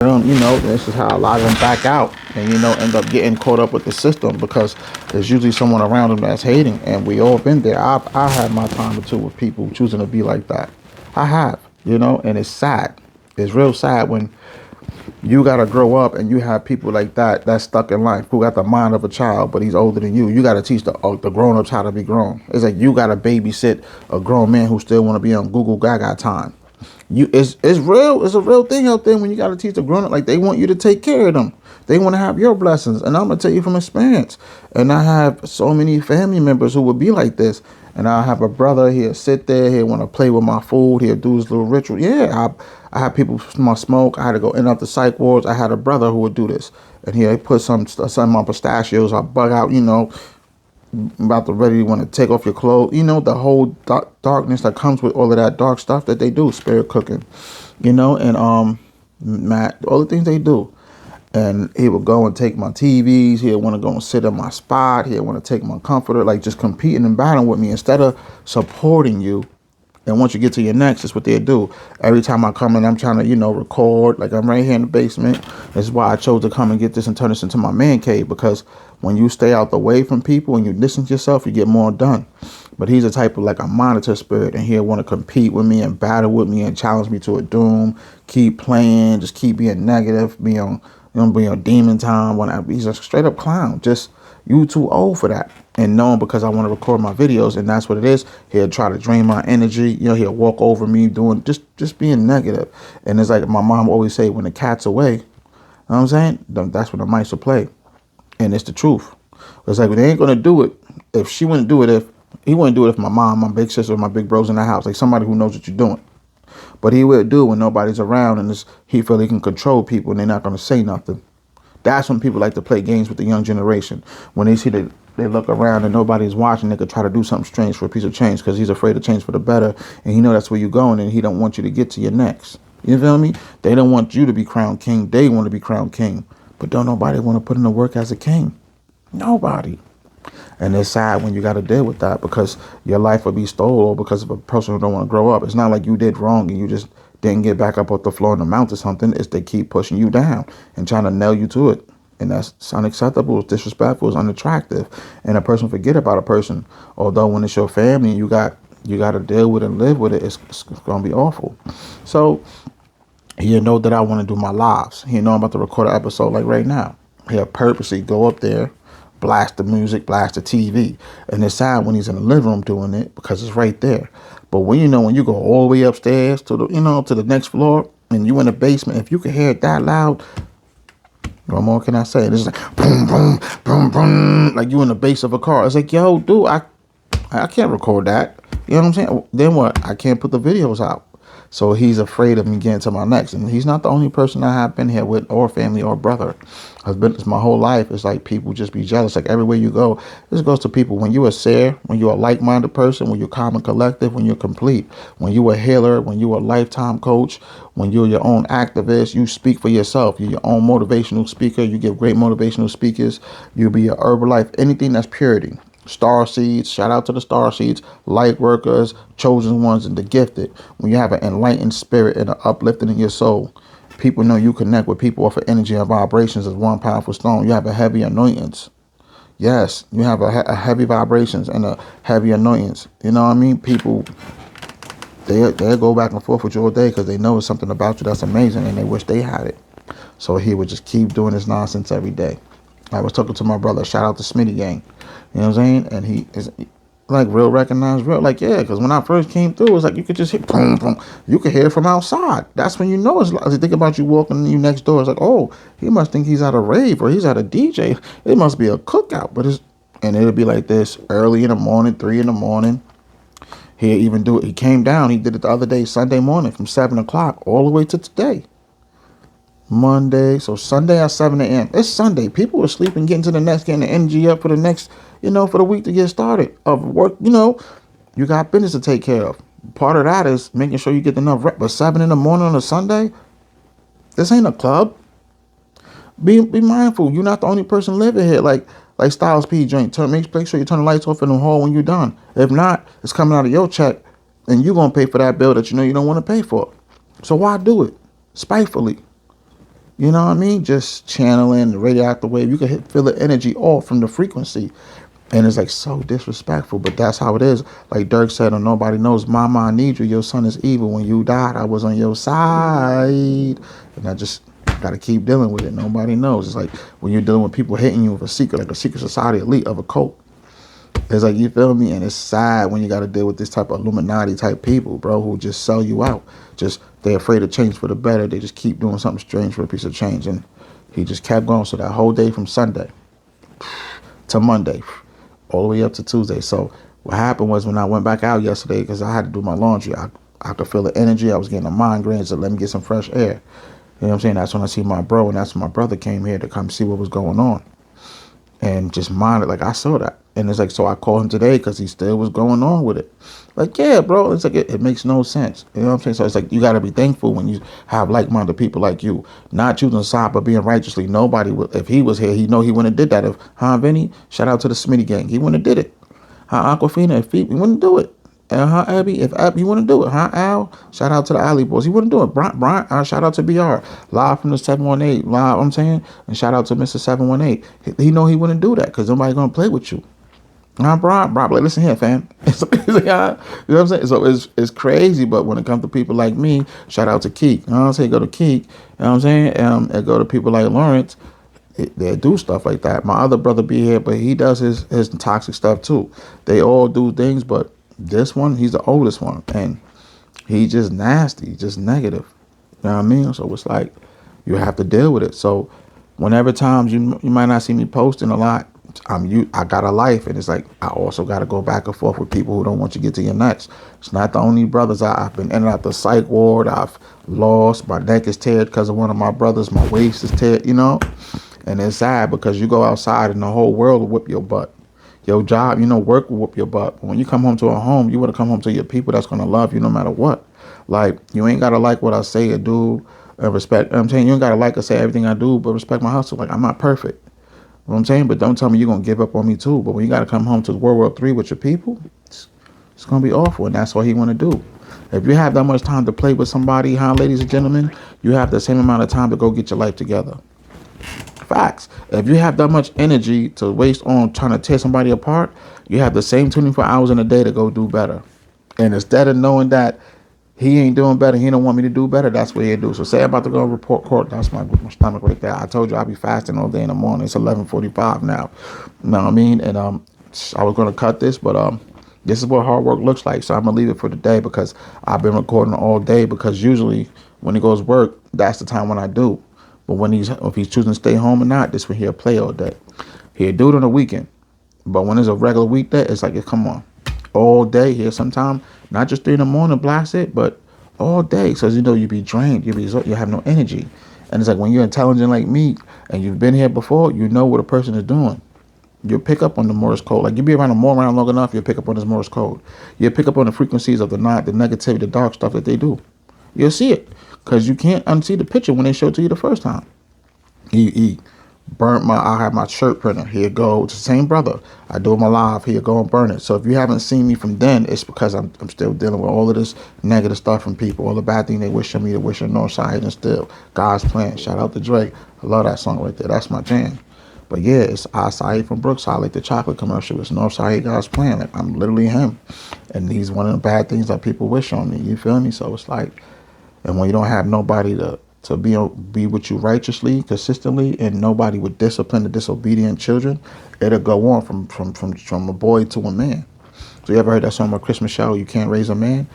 This is how a lot of them back out and, end up getting caught up with the system because there's usually someone around them that's hating. And we all been there. I had my time or two with people choosing to be like that. I have, and it's sad. It's real sad when you got to grow up and you have people like that that's stuck in life who got the mind of a child, but he's older than you. You got to teach the grown-ups how to be grown. It's like you got to babysit a grown man who still want to be on Google Gaga time. It's real. It's a real thing out there when you got to teach the grown up. Like, they want you to take care of them. They want to have your blessings. And I'm gonna tell you from experience. And I have so many family members who would be like this. And I have a brother. He'll sit there. He'll want to play with my food. He'll do his little ritual. Yeah, I had people smell smoke. I had to go in and out the psych wards. I had a brother who would do this. And he'll put some on my pistachios. I bug out. About to ready to want to take off your clothes. The whole darkness that comes with all of that dark stuff that they do, spirit cooking, and Matt, all the things they do. And he would go and take my TVs. He'd want to go and sit in my spot. He'd want to take my comforter, like just competing and battling with me instead of supporting you. And once you get to your next, that's what they do. Every time I come in, I'm trying to, record. Like, I'm right here in the basement. That's why I chose to come and get this and turn this into my man cave. Because when you stay out the way from people and you listen to yourself, you get more done. But he's a type of like a monitor spirit. And he'll want to compete with me and battle with me and challenge me to a doom. Keep playing. Just keep being negative. Be on demon time. He's a straight up clown. Just, you too old for that. And knowing because I want to record my videos, and that's what it is. He'll try to drain my energy. He'll walk over me doing just being negative. And it's like my mom always say, when the cat's away, you know what I'm saying? That's when the mice will play. And it's the truth. It's like, they ain't gonna do it if she wouldn't do it. If he wouldn't do it, if my mom, my big sister, my big bros in the house, like somebody who knows what you're doing. But he will do it when nobody's around and he feel he can control people and they're not gonna say nothing. That's when people like to play games with the young generation. When they see that they look around and nobody's watching, they could try to do something strange for a piece of change because he's afraid to change for the better. And he know that's where you're going and he don't want you to get to your next. You feel me? They don't want you to be crowned king. They want to be crowned king. But don't nobody want to put in the work as a king. Nobody. And it's sad when you got to deal with that because your life will be stolen because of a person who don't want to grow up. It's not like you did wrong and you just didn't get back up off the floor in the mount or something. It's they keep pushing you down and trying to nail you to it. And that's unacceptable, it's disrespectful, it's unattractive. And a person forget about a person. Although when it's your family and you got to deal with it and live with it, it's going to be awful. So he'll know that I want to do my lives. He'll know I'm about to record an episode like right now. He'll purposely go up there, blast the music, blast the TV. And it's sad when he's in the living room doing it because it's right there. But when you go all the way upstairs to the next floor and you in the basement, if you can hear it that loud, what more can I say? It's like boom, boom, boom, boom, like you in the bass of a car. It's like, yo, dude, I can't record that. You know what I'm saying? Then what? I can't put the videos out. So he's afraid of me getting to my next. And he's not the only person I have been here with, or family, or brother. It's my whole life. It's like people just be jealous. Like everywhere you go, this goes to people. When you're a seer, when you're a like-minded person, when you're calm and collective, when you're complete, when you're a healer, when you're a lifetime coach, when you're your own activist, you speak for yourself. You're your own motivational speaker. You give great motivational speakers. You'll be a Herbalife, anything that's purity. Star seeds, shout out to the star seeds, light workers, chosen ones, and the gifted. When you have an enlightened spirit and an uplifting in your soul, people know you connect with people off of energy and vibrations as one powerful stone. You have a heavy anointings. Yes, you have a heavy vibrations and a heavy anointings. You know what I mean? People, they'll go back and forth with you all day because they know it's something about you that's amazing and they wish they had it. So he would just keep doing this nonsense every day. I was talking to my brother, shout out to Smitty Gang. You know what I'm saying? And he is like real recognized, real like, yeah, because when I first came through, it was like you could just hit boom, boom. You could hear it from outside. That's when you know it's like, they think about you walking you next door. It's like, oh, he must think he's at a rave or he's at a DJ. It must be a cookout. And it'll be like this early in the morning, 3 in the morning. He'll even do it. He came down. He did it the other day, Sunday morning from 7 o'clock all the way to today. Monday, so Sunday at 7 a.m. It's Sunday. People are sleeping, getting to the next, getting the energy up for the next, for the week to get started of work. You got business to take care of. Part of that is making sure you get enough rest. But 7 in the morning on a Sunday, this ain't a club. Be mindful. You're not the only person living here. Like Styles P joint. Make sure you turn the lights off in the hall when you're done. If not, it's coming out of your check, and you're gonna pay for that bill that you know you don't want to pay for. So why do it spitefully? You know what I mean? Just channeling the radioactive wave. You can feel the energy off from the frequency. And it's like so disrespectful, but that's how it is. Like Dirk said, or nobody knows, Mama, I need you. Your son is evil. When you died, I was on your side. And I just got to keep dealing with it. Nobody knows. It's like when you're dealing with people hating you with a secret, like a secret society elite of a cult. It's like, you feel me? And it's sad when you got to deal with this type of Illuminati type people, bro, who just sell you out. Just, they're afraid to change for the better. They just keep doing something strange for a piece of change. And he just kept going. So that whole day from Sunday to Monday, all the way up to Tuesday. So what happened was when I went back out yesterday, because I had to do my laundry, I could feel the energy. I was getting a migraine, so let me get some fresh air. You know what I'm saying? That's when I see my bro, and that's when my brother came here to come see what was going on. And just monitor, like I saw that. And it's like, so I called him today because he still was going on with it. Like, yeah, bro, it's like, it makes no sense. You know what I'm saying? So it's like, you got to be thankful when you have like-minded people like you, not choosing side, but being righteously. Nobody would, if he was here, he know he wouldn't have did that. If, Vinny, shout out to the Smitty gang, he wouldn't have did it. Aquafina, if he wouldn't do it. And Abby, if Abby, you wouldn't do it. Al, shout out to the Alley Boys. He wouldn't do it. Brian, shout out to BR. Live from the 718. Live, I'm saying. And shout out to Mr. 718. He know he wouldn't do that because nobody's going to play with you. Brian, like, listen here, fam. It's like, you know what I'm saying? So it's crazy, but when it comes to people like me, shout out to Keek. You know what I'm saying? Go to Keek. You know what I'm saying? And go to people like Lawrence. They do stuff like that. My other brother be here, but he does his toxic stuff too. They all do things, but this one, he's the oldest one, and he's just nasty, just negative. You know what I mean? So it's like you have to deal with it. So whenever times you might not see me posting a lot, I got a life, and it's like I also got to go back and forth with people who don't want you to get to your next. It's not the only brothers. I've been in and out the psych ward. I've lost. My neck is teared because of one of my brothers. My waist is teared. You know. And it's sad because you go outside and the whole world will whip your butt. Your job, work will whip your butt. But when you come home to a home, you want to come home to your people that's going to love you no matter what. Like, you ain't got to like what I say or do and respect. I'm saying you ain't got to like or say everything I do, but respect my hustle. Like, I'm not perfect. You know what I'm saying? But don't tell me you're going to give up on me too. But when you got to come home to World War III with your people, it's going to be awful. And that's what he want to do. If you have that much time to play with somebody, ladies and gentlemen, you have the same amount of time to go get your life together. Facts. If you have that much energy to waste on trying to tear somebody apart, you have the same 24 hours in a day to go do better. And instead of knowing that he ain't doing better, he don't want me to do better, that's what he'll do. So say I'm about to go report court, that's my stomach right there. I told you I'll be fasting all day in the morning. It's 11:45 now. You know what I mean? And I was going to cut this, but this is what hard work looks like. So I'm going to leave it for today because I've been recording all day, because usually when he goes work, that's the time when I do. But if he's choosing to stay home or not, this when he'll play all day. He'll do it on the weekend. But when it's a regular weekday, it's like, come on. All day here sometime, not just 3 in the morning, blast it, but all day. So, you be drained. You have no energy. And it's like when you're intelligent like me and you've been here before, you know what a person is doing. You'll pick up on the Morse code. Like, you be around long enough, you'll pick up on this Morse code. You'll pick up on the frequencies of the negativity, the dark stuff that they do. You'll see it. Because you can't unsee the picture when they show it to you the first time. He burnt I had my shirt printer. Here go. It's the same brother. I do my live. Here go and burn it. So if you haven't seen me from then, it's because I'm still dealing with all of this negative stuff from people. All the bad thing they wish on me, they wish on Northside, and still God's plan. Shout out to Drake. I love that song right there. That's my jam. But yeah, it's Acai from Brookside, like the chocolate commercial. It's Northside, God's plan. Like, I'm literally him. And he's one of the bad things that people wish on me. You feel me? So it's like, and when you don't have nobody to be with you righteously, consistently, and nobody with discipline to disobedient children, it'll go on from a boy to a man. So you ever heard that song by Chris Michelle, You Can't Raise a Man?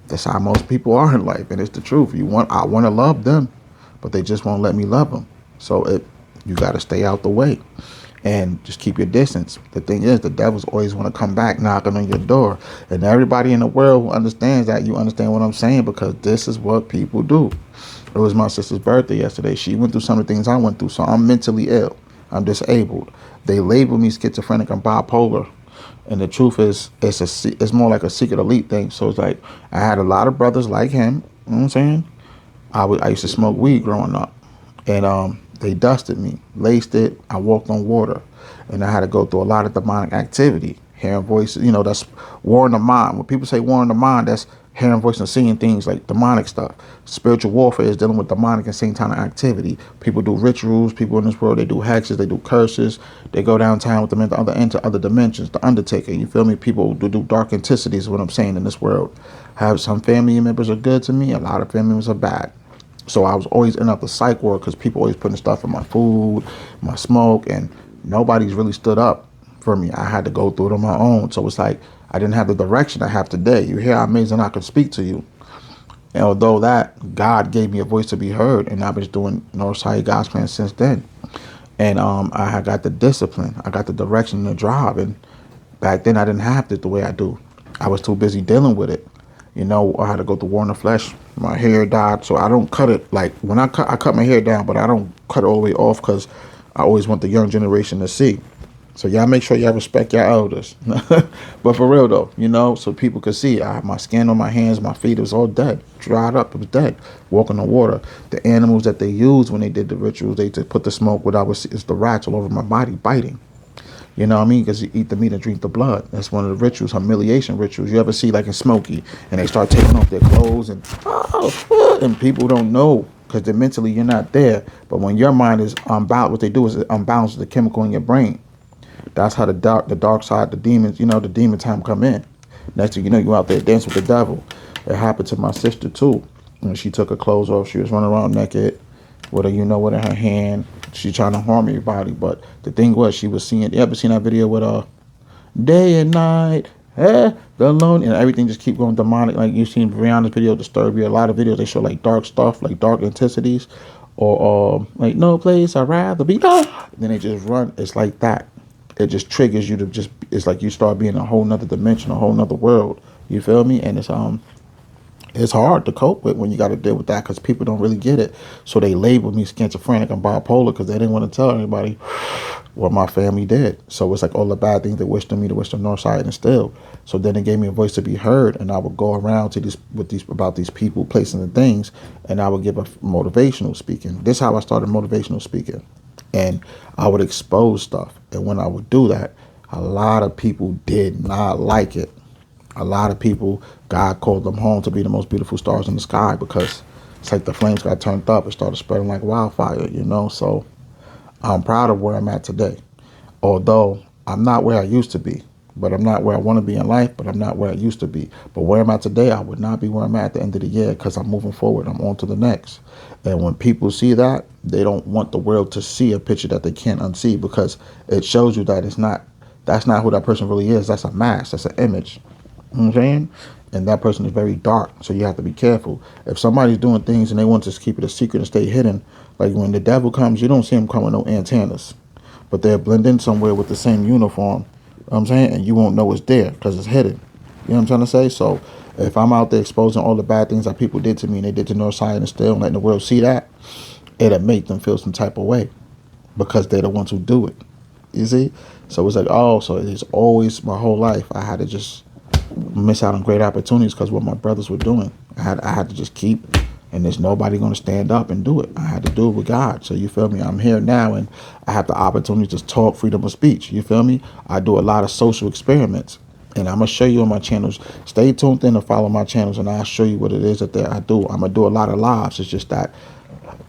That's how most people are in life, and it's the truth. I want to love them, but they just won't let me love them. So you got to stay out the way and just keep your distance. The thing is, the devils always want to come back knocking on your door. And everybody in the world who understands that, you understand what I'm saying, because this is what people do. It was my sister's birthday yesterday. She went through some of the things I went through, so I'm mentally ill. I'm disabled. They label me schizophrenic and bipolar. And the truth is, it's more like a secret elite thing. So it's like, I had a lot of brothers like him. You know what I'm saying? I used to smoke weed growing up. And they dusted me, laced it. I walked on water, and I had to go through a lot of demonic activity, hearing voices. That's war in the mind. When people say war in the mind, that's hearing voices and seeing things like demonic stuff. Spiritual warfare is dealing with demonic and satanic activity. People do rituals. People in this world, they do hexes, they do curses. They go downtown with them into other dimensions. The Undertaker, you feel me? People do dark entities is what I'm saying in this world. Have some family members are good to me. A lot of family members are bad. So I was always in up the psych ward because people always putting stuff in my food, my smoke, and nobody's really stood up for me. I had to go through it on my own. So it's like I didn't have the direction I have today. You hear how amazing I can speak to you. And although that, God gave me a voice to be heard, and I've been doing Northside God's Plan since then. And I had got the discipline, I got the direction and the drive, and back then I didn't have it the way I do. I was too busy dealing with it. I had to go through war in the flesh. My hair dyed, so I don't cut it like when I cut my hair down, but I don't cut it all the way off because I always want the young generation to see. So y'all make sure y'all respect your elders. But for real though, so people could see. I have my skin on my hands, my feet, it was all dead, dried up, it was dead. Walking on water. The animals that they used when they did the rituals, they to put the smoke. What I was is the rats all over my body biting. You know what I mean? Because you eat the meat and drink the blood. That's one of the rituals, humiliation rituals. You ever see like in Smokey, and they start taking off their clothes and people don't know because they're mentally you're not there. But when your mind is unbalanced, what they do is it unbalances the chemical in your brain. That's how the dark side, the demons, the demon time come in. Next thing you know, you out there dancing with the devil. It happened to my sister too. When she took her clothes off, she was running around naked with a what in her hand. She trying to harm everybody. But the thing was, she was seeing. You ever seen that video with day and night, the alone, and everything just keep going demonic. Like you seen Rihanna's video, Disturb You. A lot of videos they show like dark stuff, like dark intensities, or like no place I'd rather be. Then they just run. It's like that. It just triggers you to just. It's like you start being a whole nother dimension, a whole nother world. You feel me? And it's hard to cope with when you got to deal with that because people don't really get it. So they label me schizophrenic and bipolar because they didn't want to tell anybody what my family did. So it's like all the bad things they wished on me, they wished on Northside and still. So then it gave me a voice to be heard, and I would go around to about these people, places, and things, and I would give a motivational speaking. This is how I started motivational speaking, and I would expose stuff. And when I would do that, a lot of people did not like it. A lot of people, God called them home to be the most beautiful stars in the sky because it's like the flames got turned up. It started spreading like wildfire, So I'm proud of where I'm at today. Although I'm not where I used to be, but I'm not where I want to be in life, but I'm not where I used to be. But where I'm at today, I would not be where I'm at the end of the year because I'm moving forward. I'm on to the next. And when people see that, they don't want the world to see a picture that they can't unsee because it shows you that that's not who that person really is. That's a mask. That's an image. You know what I'm saying? And that person is very dark, so you have to be careful. If somebody's doing things and they want to just keep it a secret and stay hidden, like when the devil comes, you don't see him come with no antennas, but they'll blend in somewhere with the same uniform. You know what I'm saying? And you won't know it's there because it's hidden. You know what I'm trying to say? So if I'm out there exposing all the bad things that people did to me and they did to Northside and still letting the world see that, it'll make them feel some type of way because they're the ones who do it. You see? So it's like, so it's always my whole life I had to just miss out on great opportunities because what my brothers were doing. I had to just keep, and there's nobody going to stand up and do it. I had to do it with God. So you feel me? I'm here now, and I have the opportunity to talk, freedom of speech. You feel me? I do a lot of social experiments, and I'm going to show you on my channels. Stay tuned in and follow my channels, and I'll show you what it is that I do. I'm going to do a lot of lives. It's just that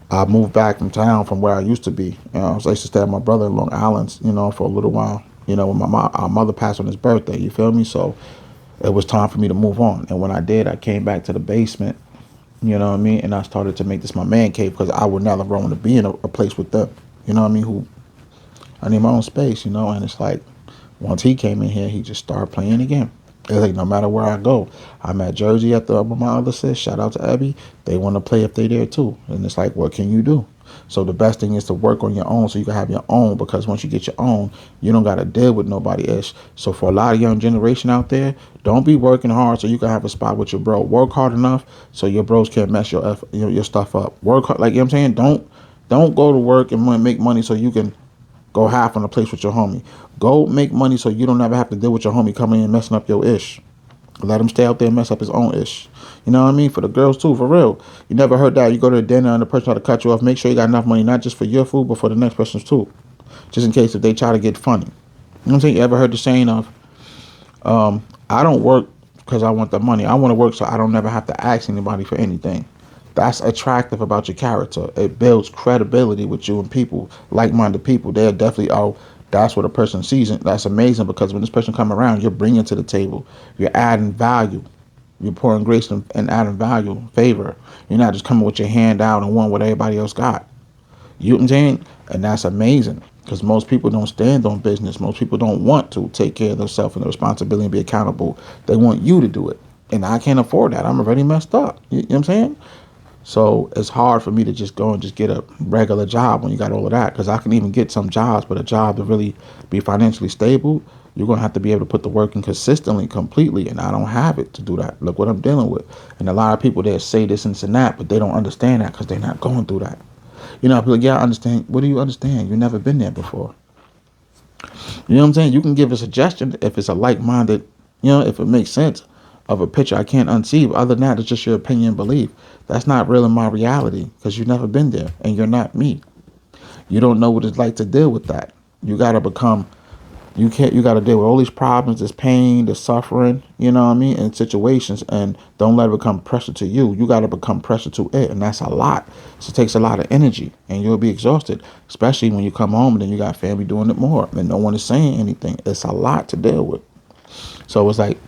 I moved back from town from where I used to be. I used to stay with my brother in Long Island, for a little while, when our mother passed on his birthday. You feel me? So it was time for me to move on. And when I did, I came back to the basement, you know what I mean? And I started to make this my man cave because I would never want to be in a place with them, you know what I mean? I need my own space, And it's like, once he came in here, he just started playing again. It's like no matter where I go, I'm at Jersey with my other sis, shout out to Abby, they want to play if they there too. And it's like, what can you do? So the best thing is to work on your own so you can have your own, because once you get your own, you don't got to deal with nobody else. So for a lot of young generation out there, don't be working hard so you can have a spot with your bro. Work hard enough so your bros can't mess your stuff up. Work hard, like, you know what I'm saying? Don't go to work and make money so you can go half on a place with your homie. Go make money so you don't ever have to deal with your homie coming in and messing up your ish. Let him stay out there and mess up his own ish. You know what I mean? For the girls too, for real. You never heard that. You go to a dinner and the person try to cut you off. Make sure you got enough money, not just for your food, but for the next person's too. Just in case if they try to get funny. You know what I'm saying? You ever heard the saying of, I don't work because I want the money. I want to work so I don't never have to ask anybody for anything. That's attractive about your character. It builds credibility with you and people, like-minded people. They're definitely, oh, that's what a person sees. And that's amazing because when this person come around, you're bringing to the table. You're adding value. You're pouring grace and adding value, favor. You're not just coming with your hand out and want what everybody else got. You know what I'm saying? And that's amazing because most people don't stand on business. Most people don't want to take care of themselves and their responsibility and be accountable. They want you to do it. And I can't afford that. I'm already messed up. You know what I'm saying? So it's hard for me to just go and just get a regular job when you got all of that. Because I can even get some jobs, but a job to really be financially stable, you're going to have to be able to put the work in consistently, completely. And I don't have it to do that. Look what I'm dealing with. And a lot of people, they say this and that, but they don't understand that because they're not going through that. You know, people like, yeah, I understand. What do you understand? You've never been there before. You know what I'm saying? You can give a suggestion if it's a like-minded, if it makes sense of a picture I can't unsee. But other than that, it's just your opinion and belief. That's not really my reality because you've never been there and you're not me. You don't know what it's like to deal with that. You got to become, you got to deal with all these problems, this pain, this suffering, you know what I mean, in situations, and don't let it become pressure to you. You got to become pressure to it, and that's a lot. So it takes a lot of energy, and you'll be exhausted, especially when you come home and then you got family doing it more, and no one is saying anything. It's a lot to deal with. So it's like,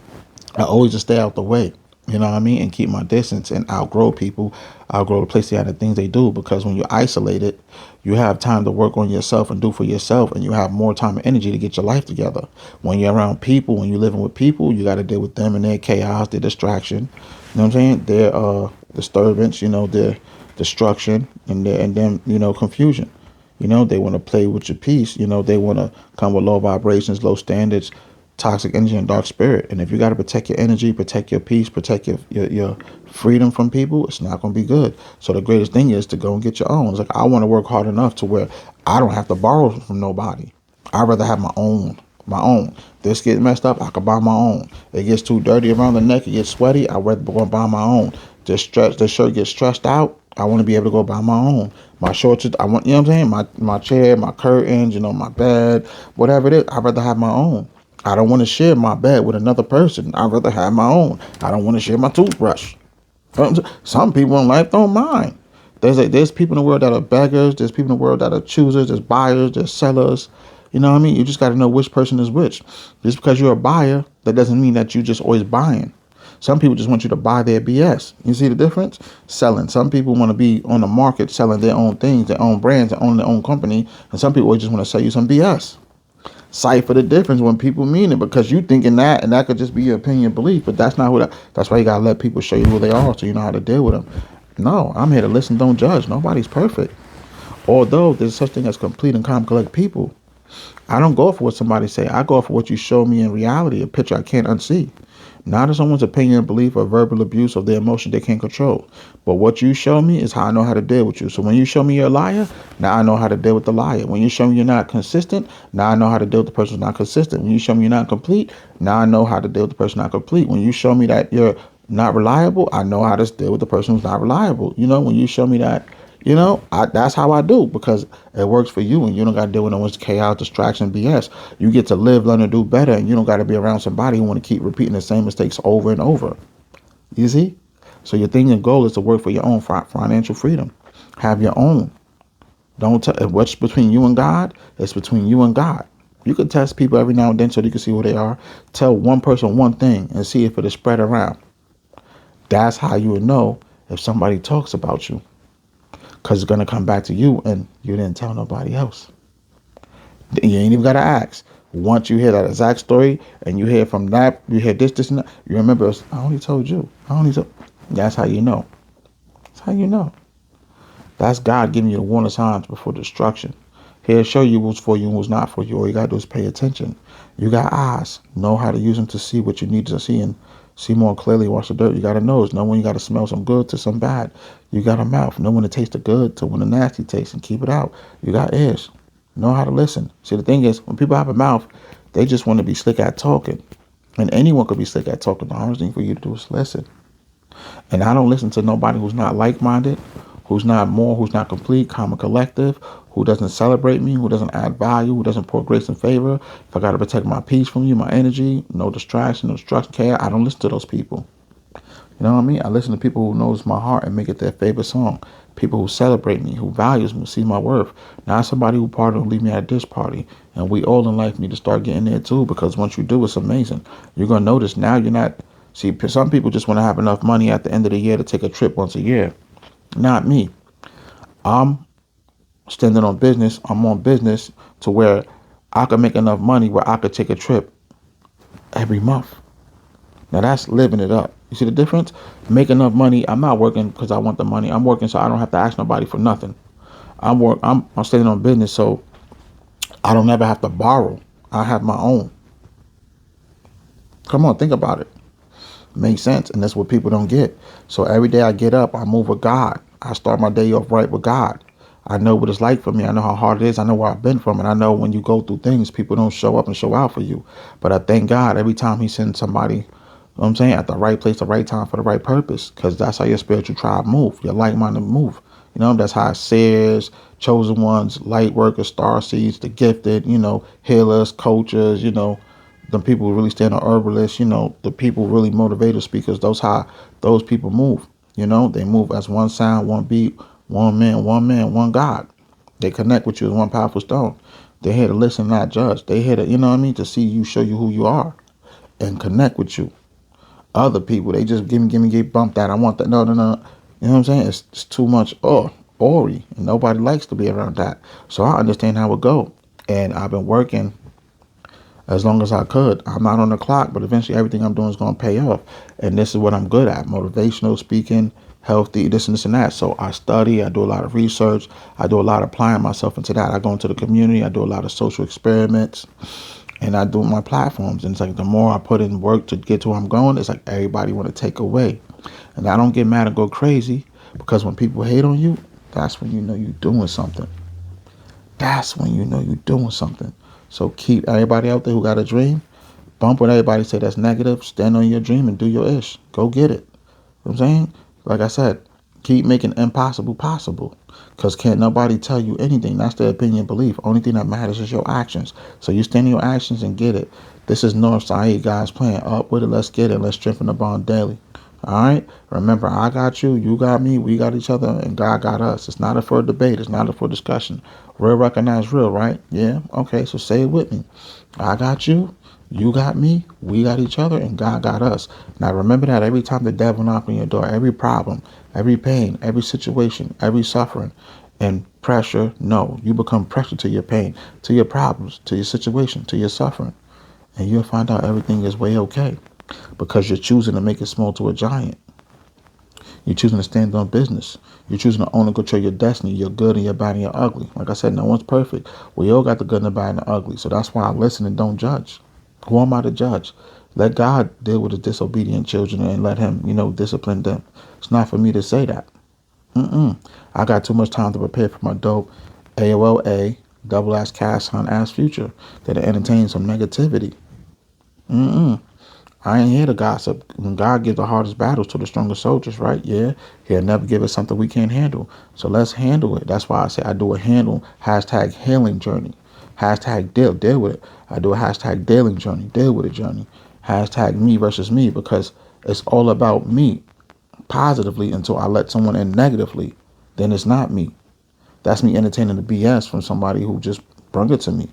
I always just stay out the way, you know what I mean, and keep my distance and outgrow people, outgrow the place they are, the things they do, because when you're isolated, you have time to work on yourself and do for yourself, and you have more time and energy to get your life together. When you're around people, when you're living with people, you got to deal with them and their chaos, their distraction, you know what I'm saying, their disturbance, their destruction, and then confusion. They want to play with your peace. They want to come with low vibrations, low standards, toxic energy, and dark spirit. And if you got to protect your energy, protect your peace, protect your freedom from people, it's not going to be good. So the greatest thing is to go and get your own. It's like, I want to work hard enough to where I don't have to borrow from nobody. I'd rather have my own. This gets messed up, I could buy my own. It gets too dirty around the neck, it gets sweaty, I'd rather go buy my own. The shirt gets stretched out, I want to be able to go buy my own. My shorts, I want, you know what I'm saying? My chair, my curtains, my bed, whatever it is, I'd rather have my own. I don't want to share my bed with another person. I'd rather have my own. I don't want to share my toothbrush. Some people in life don't mind. There's people in the world that are beggars. There's people in the world that are choosers. There's buyers. There's sellers. You know what I mean? You just got to know which person is which. Just because you're a buyer, that doesn't mean that you just always buying. Some people just want you to buy their BS. You see the difference? Selling. Some people want to be on the market selling their own things, their own brands, their own company. And some people just want to sell you some BS. Cipher the difference when people mean it, because you thinking that, and that could just be your opinion, belief, but that's not who that's why you gotta let people show you who they are so you know how to deal with them. No, I'm here to listen, don't judge. Nobody's perfect. Although there's such thing as complete and calm, collect people. I don't go for what somebody say. I go for what you show me in reality, a picture I can't unsee. Not as someone's opinion, belief, or verbal abuse of their emotion they can't control. But what you show me is how I know how to deal with you. So when you show me you're a liar, now I know how to deal with the liar. When you show me you're not consistent, now I know how to deal with the person who's not consistent. When you show me you're not complete, now I know how to deal with the person not complete. When you show me that you're not reliable, I know how to deal with the person who's not reliable. When you show me that, that's how I do, because it works for you, and you don't got to deal with no one's chaos, distraction, BS. You get to live, learn, and do better, and you don't got to be around somebody who want to keep repeating the same mistakes over and over. You see? So your thing and goal is to work for your own financial freedom. Have your own. Don't tell what's between you and God. It's between you and God. You can test people every now and then so you can see who they are. Tell one person one thing and see if it'll spread around. That's how you would know if somebody talks about you. Because it's going to come back to you and you didn't tell nobody else. You ain't even got to ask. Once you hear that exact story and you hear from that, you hear this, and that, you remember, I only told you. That's how you know. That's how you know. That's God giving you the warning signs before destruction. He'll show you who's for you and who's not for you. All you got to do is pay attention. You got eyes. Know how to use them to see what you need to see and see more clearly. Watch the dirt. You got a nose. Know when you got to smell some good to some bad. You got a mouth. Know when to taste the good to when the nasty tastes and keep it out. You got ears. Know how to listen. See, the thing is, when people have a mouth, they just want to be slick at talking. And anyone could be slick at talking. The hardest thing for you to do is listen. And I don't listen to nobody who's not like-minded, who's not complete, calm and collective, who doesn't celebrate me, who doesn't add value, who doesn't pour grace and favor, if I got to protect my peace from you, my energy, no distraction, no destruction, care, I don't listen to those people. You know what I mean? I listen to people who knows my heart and make it their favorite song. People who celebrate me, who values me, see my worth. Not somebody who party and leave me at this party. And we all in life need to start getting there too, because once you do, it's amazing. You're gonna notice now you're not. See, some people just want to have enough money at the end of the year to take a trip once a year. Not me. I'm standing on business. I'm on business to where I can make enough money where I could take a trip every month. Now that's living it up. You see the difference? Make enough money. I'm not working because I want the money. I'm working so I don't have to ask nobody for nothing. I'm standing on business so I don't ever have to borrow. I have my own. Come on, think about it. Makes sense, and that's what people don't get. So every day I get up, I move with God. I start my day off right with God. I know what it's like for me. I know how hard it is. I know where I've been from, and I know when you go through things, people don't show up and show out for you. But I thank God every time He sends somebody, you know what I'm saying, at the right place, the right time, for the right purpose, because that's how your spiritual tribe move, your like-minded move. You know, that's how seers, chosen ones, light workers, star seeds, the gifted, healers, coaches, the people who really stand on herbalists, the people really motivated speakers, those people move. They move as one sound, one beat, one man, one God. They connect with you as one powerful stone. They're here to listen, not judge. They're here to, to see you, show you who you are, and connect with you. Other people, they just give me, get bumped out. I want that. No, no, no. You know what I'm saying? It's too much, Ori, and nobody likes to be around that. So I understand how it go. And I've been working as long as I could. I'm not on the clock, but eventually everything I'm doing is going to pay off. And this is what I'm good at: motivational speaking, healthy, this and this and that. So I study, I do a lot of research, I do a lot of applying myself into that. I go into the community, I do a lot of social experiments, and I do my platforms. And it's like the more I put in work to get to where I'm going, it's like everybody want to take away. And I don't get mad and go crazy, because when people hate on you, that's when you know you're doing something. That's when you know you're doing something. So keep everybody out there who got a dream, bump what everybody say that's negative, stand on your dream and do your ish. Go get it. You know what I'm saying? Like I said, keep making impossible possible. Because can't nobody tell you anything. That's their opinion, belief. Only thing that matters is your actions. So you stand in your actions and get it. This is North Side Guys playing up with it. Let's get it. Let's strengthen the bond daily. All right. Remember, I got you, you got me, we got each other, and God got us. It's not up for a debate. It's not up for discussion. Real recognize real, right? Yeah. Okay. So say it with me. I got you, you got me, we got each other, and God got us. Now remember that every time the devil knocks on your door, every problem, every pain, every situation, every suffering, and pressure, no, you become pressure to your pain, to your problems, to your situation, to your suffering, and you'll find out everything is way okay. Because you're choosing to make it small to a giant. You're choosing to stand on business. You're choosing to own and control your destiny. You're good and you're bad and you're ugly. Like I said, no one's perfect. We all got the good and the bad and the ugly. So that's why I listen and don't judge. Who am I to judge? Let God deal with his disobedient children and let him, discipline them. It's not for me to say that. I got too much time to prepare for my dope AOLA, double ass cast hunt ass future that entertain some negativity. I ain't here to gossip. When God gives the hardest battles to the strongest soldiers, right? Yeah, he'll never give us something we can't handle. So let's handle it. That's why I say I do a handle hashtag healing journey. Hashtag deal with it. I do a hashtag dealing journey, deal with it journey. Hashtag me versus me, because it's all about me positively until I let someone in negatively. Then it's not me. That's me entertaining the BS from somebody who just brought it to me. You know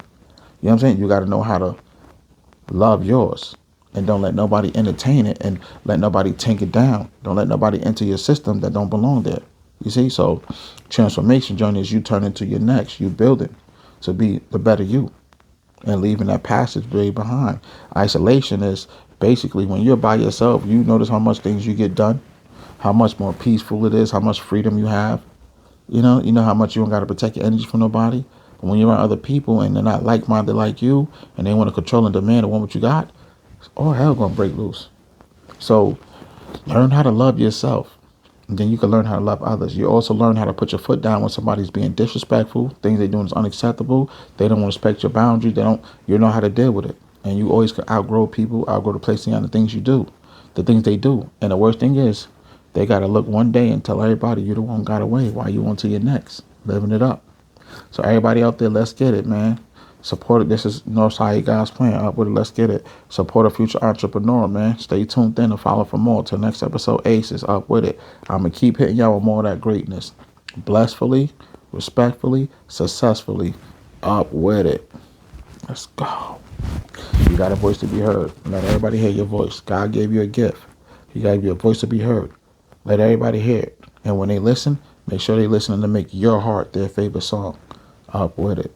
what I'm saying? You got to know how to love yours. And don't let nobody entertain it, and let nobody tank it down. Don't let nobody enter your system that don't belong there. You see? So transformation journey is you turn into your next. You building to be the better you, and leaving that passageway behind. Isolation is basically when you're by yourself, you notice how much things you get done, how much more peaceful it is, how much freedom you have. You know how much you don't got to protect your energy from nobody. But when you're around other people and they're not like-minded like you, and they want to control and demand and want what you got, all hell gonna break loose. So learn how to love yourself, and then you can learn how to love others. You also learn how to put your foot down when somebody's being disrespectful. Things they're doing is unacceptable. They don't respect your boundaries. They don't. You know how to deal with it, and you always can outgrow people, outgrow the place and the things you do, the things they do. And the worst thing is, they gotta look one day and tell everybody you the one got away while you on to your next, living it up. So everybody out there, let's get it, man. Support it. This is Northside Guys Plan. Up with it. Let's get it. Support a future entrepreneur, man. Stay tuned in and follow for more. Till next episode, Aces. Up with it. I'm going to keep hitting y'all with more of that greatness. Blessfully, respectfully, successfully. Up with it. Let's go. You got a voice to be heard. Let everybody hear your voice. God gave you a gift. He gave you a voice to be heard. Let everybody hear it. And when they listen, make sure they listen to make your heart their favorite song. Up with it.